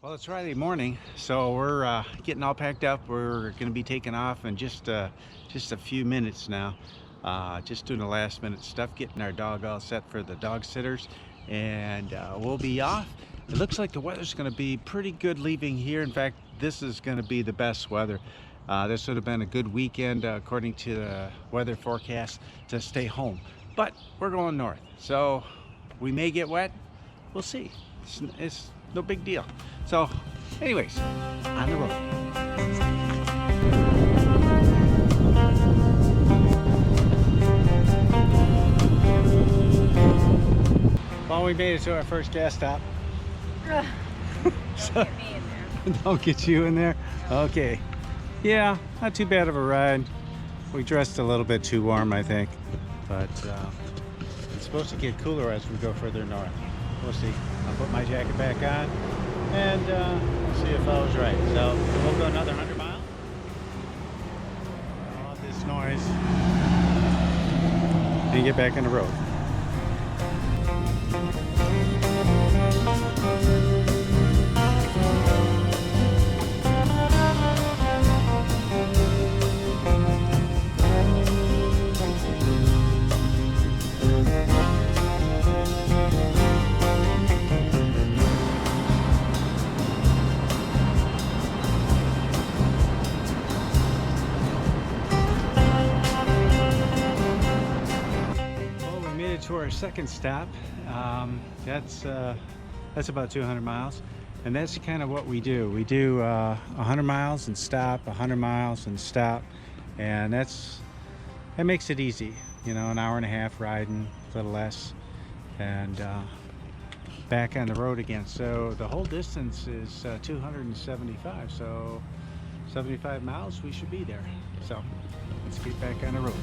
Well, it's Friday morning, so we're getting all packed up. We're going to be taking off in just a few minutes now. Just doing the last minute stuff, getting our dog all set for the dog sitters, and we'll be off. It looks like the weather's going to be pretty good leaving here. In fact, this is going to be the best weather. This would have been a good weekend, according to the weather forecast, to stay home. But we're going north, so we may get wet. We'll see. It's no big deal. So anyways, on the road. Well, we made it to our first gas stop. Don't So, get me in there. don't get you in there? Okay. Yeah, not too bad of a ride. We dressed a little bit too warm, I think. But it's supposed to get cooler as we go further north. We'll see. I'll put my jacket back on and see if I was right. So we'll go another 100 miles. All this noise and get back on the road. To our second stop. That's about 200 miles, and that's kind of what we do. We do 100 miles and stop, 100 miles and stop, and that makes it easy. You know, an hour and a half riding, a little less, and back on the road again. So the whole distance is 275. So 75 miles, we should be there. So let's get back on the road.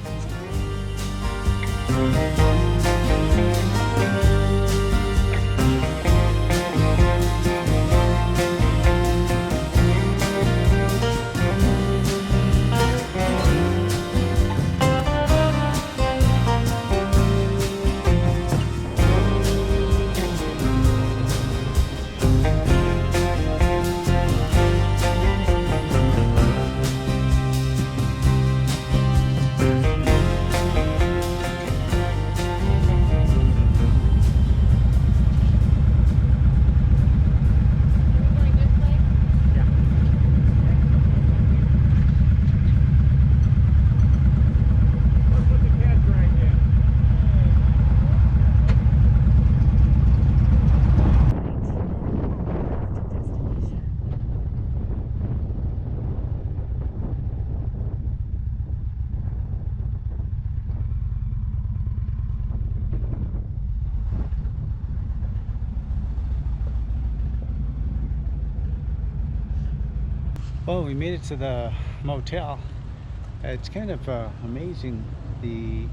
Well, we made it to the motel. It's kind of amazing, the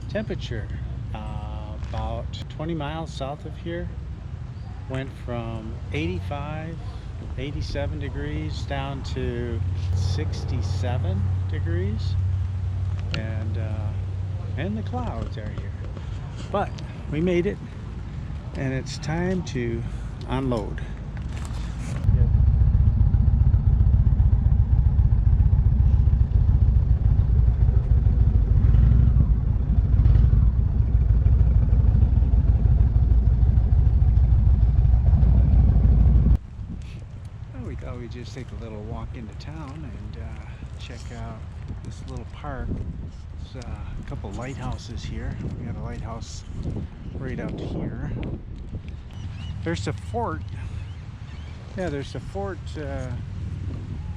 temperature about 20 miles south of here went from 85, 87 degrees down to 67 degrees, and the clouds are here. But we made it, and it's time to unload. We just take a little walk into town and check out this little park. There's a couple lighthouses here. We got a lighthouse right out here. There's a fort. Yeah, there's a fort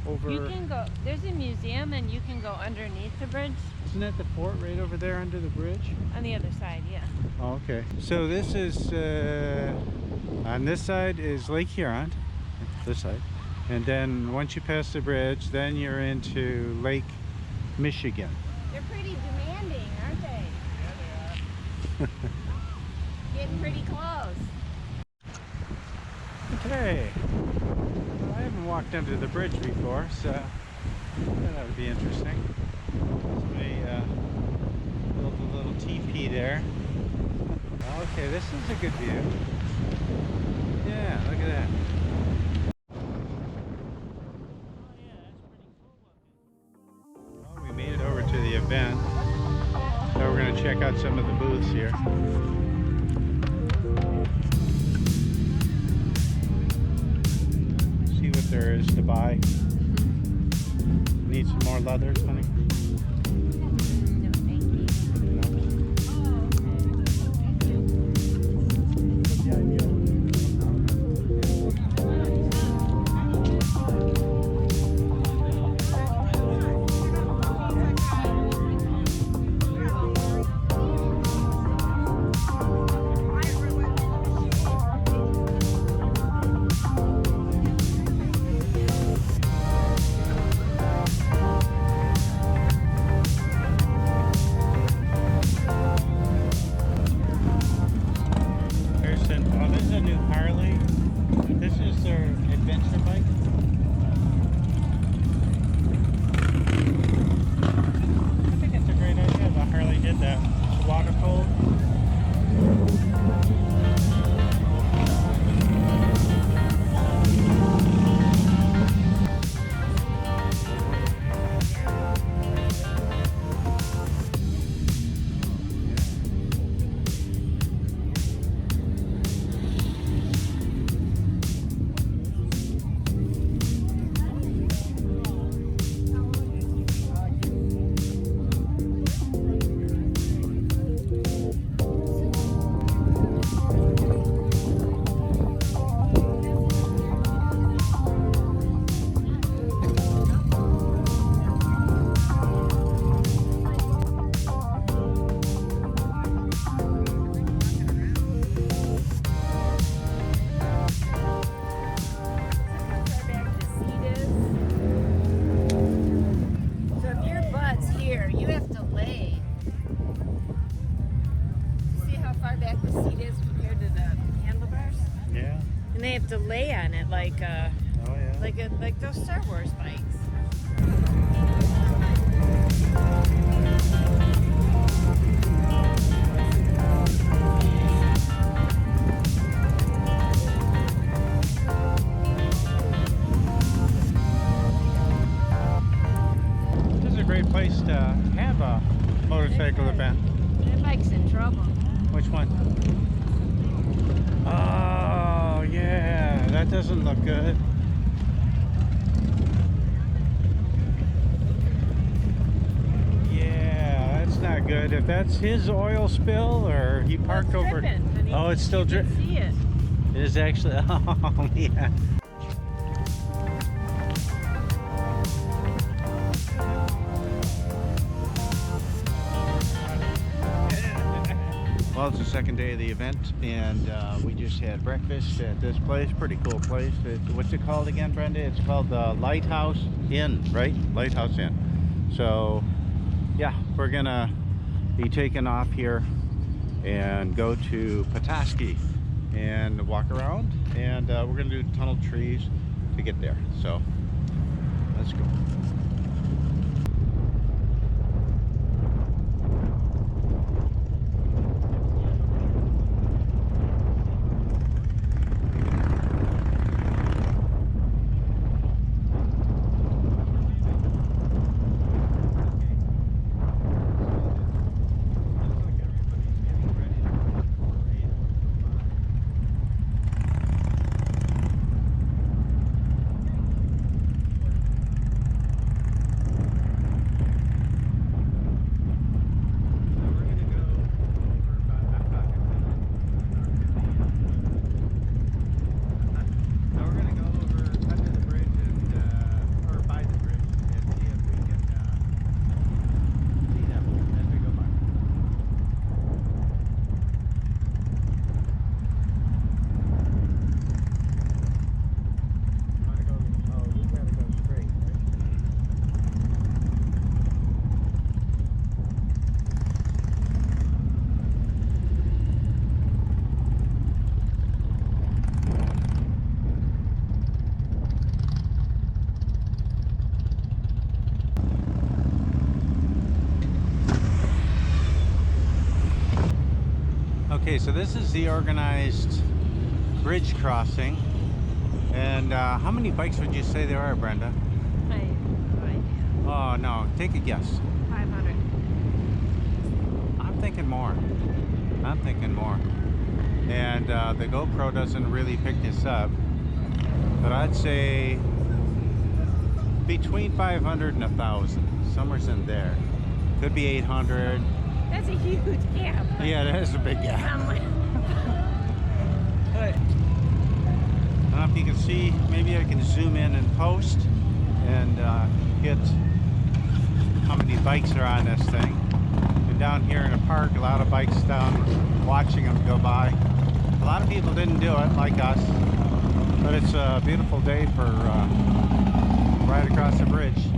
over. You can go. There's a museum, and you can go underneath the bridge. Isn't that the fort right over there under the bridge? On the other side, yeah. Oh, okay. So this is on this side is Lake Huron. This side. And then once you pass the bridge, then you're into Lake Michigan. They're pretty demanding, aren't they? Getting pretty close. Okay. Well, I haven't walked under the bridge before, so that would be interesting. Somebody built a little teepee there. Okay, this is a good view. Yeah, look at that. Well, we made it over to the event. Now we're going to check out some of the booths here. See what there is to buy. Need some more leathers, honey? No, thank you. This is a new Harley. This is their adventure bike. I think it's a great idea that Harley did that. It's water cooled. And they have to lay on it like like those Star Wars bikes. This is a great place to have a motorcycle event. That bike's in trouble. Which one? Oh, yeah, that doesn't look good. Yeah, that's not good. If that's his oil spill or he parked over. Honey. Oh, it's still dripping. See it. It is actually. Oh, yeah. Well, it's the second day of the event, and we just had breakfast at this place. Pretty cool place. What's it called again, Brenda? It's called the Lighthouse Inn, right? Lighthouse Inn. So, yeah, we're gonna be taking off here and go to Petoskey and walk around, and we're gonna do tunnel trees to get there. So, let's go. Okay, so this is the organized bridge crossing. And how many bikes would you say there are, Brenda? I have no idea. Oh no, take a guess. 500. I'm thinking more. I'm thinking more. And the GoPro doesn't really pick this up, but I'd say between 500 and 1,000, somewhere's in there. Could be 800. That's a huge gap. Yeah, that is a big gap. Somewhere. I don't know if you can see, maybe I can zoom in and post and get how many bikes are on this thing. And down here in the park, a lot of bikes down, watching them go by. A lot of people didn't do it like us, but it's a beautiful day for right across the bridge.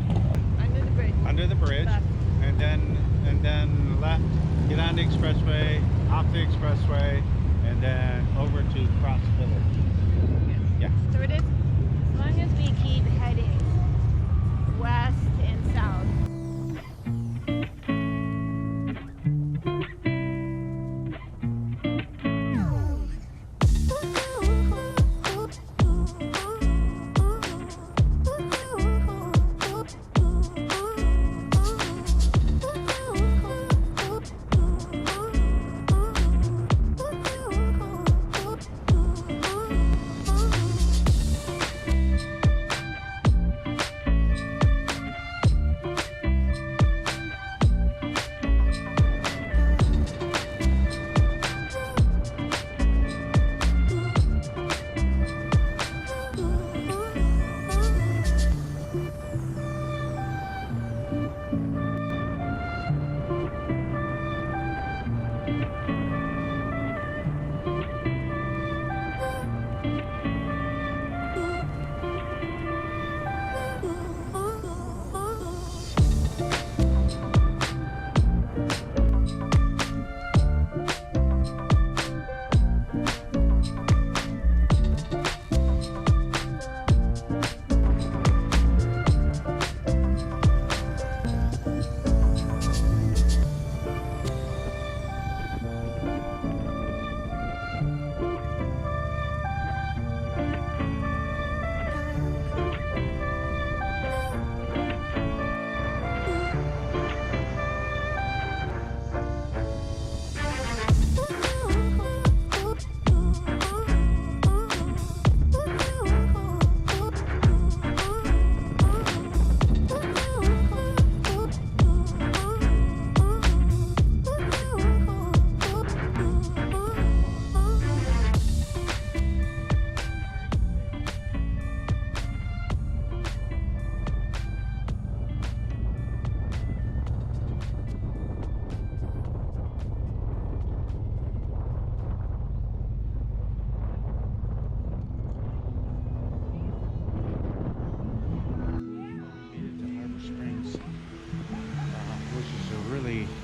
Under the bridge. Under the bridge, Left. and then left, get on the expressway, off the expressway, and then over to Cross Village. Yeah. So it is, as long as we keep heading west and south.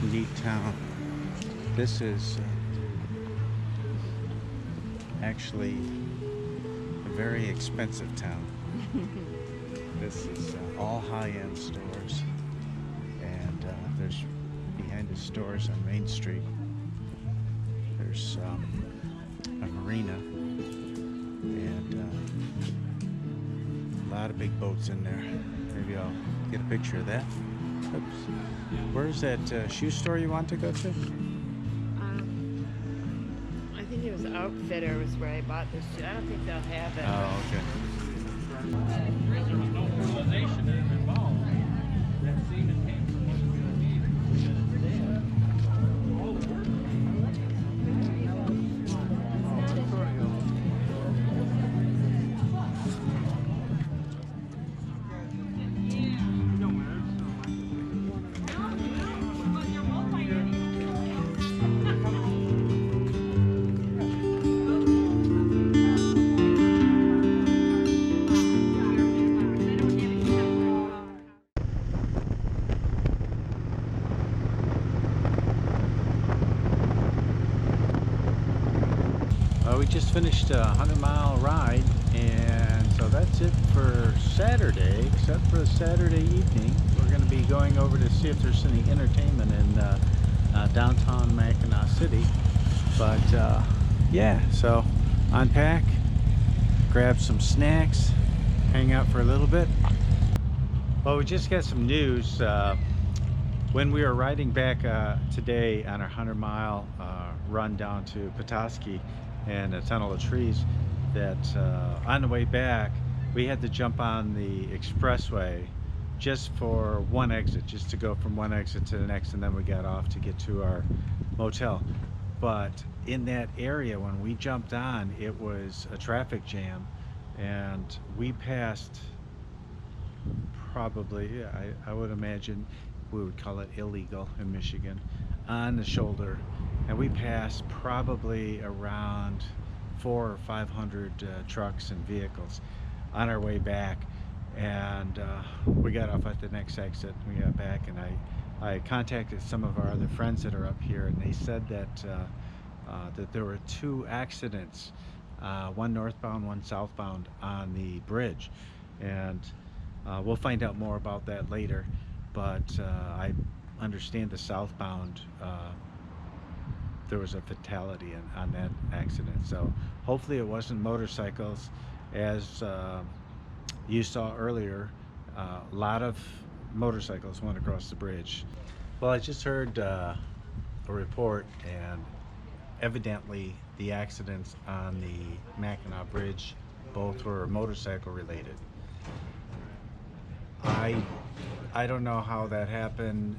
Neat town. This is actually a very expensive town. This is all high-end stores, and there's behind the stores on Main Street, there's a marina and a lot of big boats in there. Maybe I'll get a picture of that. Oops. Where's that shoe store you want to go to? I think it was Outfitter was where I bought this. I don't think they'll have it. Oh, okay. We just finished a 100-mile ride, and so that's it for Saturday, except for Saturday evening. We're going to be going over to see if there's any entertainment in downtown Mackinaw City. But yeah, so unpack, grab some snacks, hang out for a little bit. Well, we just got some news. When we were riding back today on our 100-mile run down to Petoskey and a tunnel of trees, that on the way back we had to jump on the expressway just for one exit, just to go from one exit to the next, and then we got off to get to our motel. But in that area, when we jumped on, it was a traffic jam, and we passed probably, I would imagine we would call it illegal in Michigan, on the shoulder, and we passed probably around 400 or 500 trucks and vehicles on our way back. And we got off at the next exit. We got back, and I contacted some of our other friends that are up here, and they said that that there were 2 accidents, one northbound, one southbound, on the bridge. And we'll find out more about that later. But I understand the southbound, there was a fatality on that accident. So hopefully it wasn't motorcycles, as you saw earlier. A lot of motorcycles went across the bridge. Well, I just heard a report, and evidently the accidents on the Mackinaw bridge both were motorcycle related. I don't know how that happened.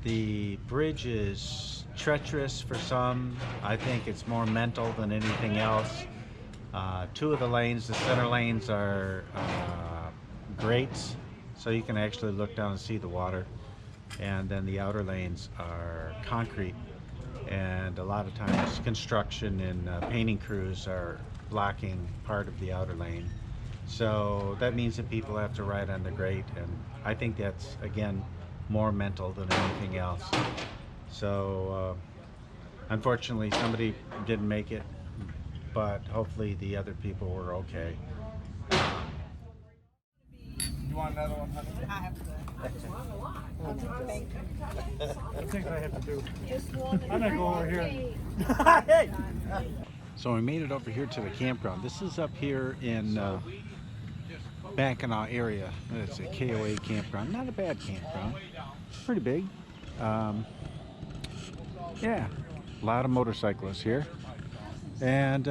The bridge is treacherous for some. I think it's more mental than anything else. 2 of the lanes, the center lanes, are grates, so you can actually look down and see the water. And then the outer lanes are concrete. And a lot of times construction and painting crews are blocking part of the outer lane. So that means that people have to ride on the grate, and I think that's, again, more mental than anything else. So unfortunately somebody didn't make it, but hopefully the other people were okay. You want another one, honey? I have to. I think I have to do. I'm gonna go over here. Hey! So we made it over here to the campground. This is up here in Mackinaw area. It's a KOA campground. Not a bad campground. Pretty big. Yeah, a lot of motorcyclists here. And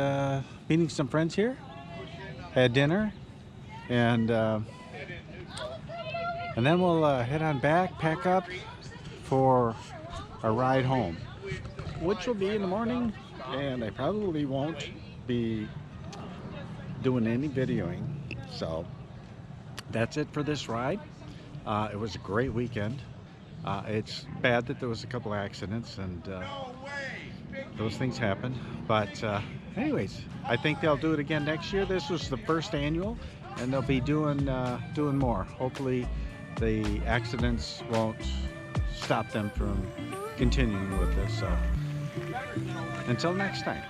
meeting some friends here. Had dinner, and then we'll head on back, pack up for a ride home, which will be in the morning. And I probably won't be doing any videoing. So that's it for this ride. It was a great weekend. It's bad that there was a couple accidents, and those things happen. But anyways, I think they'll do it again next year. This was the first annual, and they'll be doing more. Hopefully the accidents won't stop them from continuing with this. So until next time.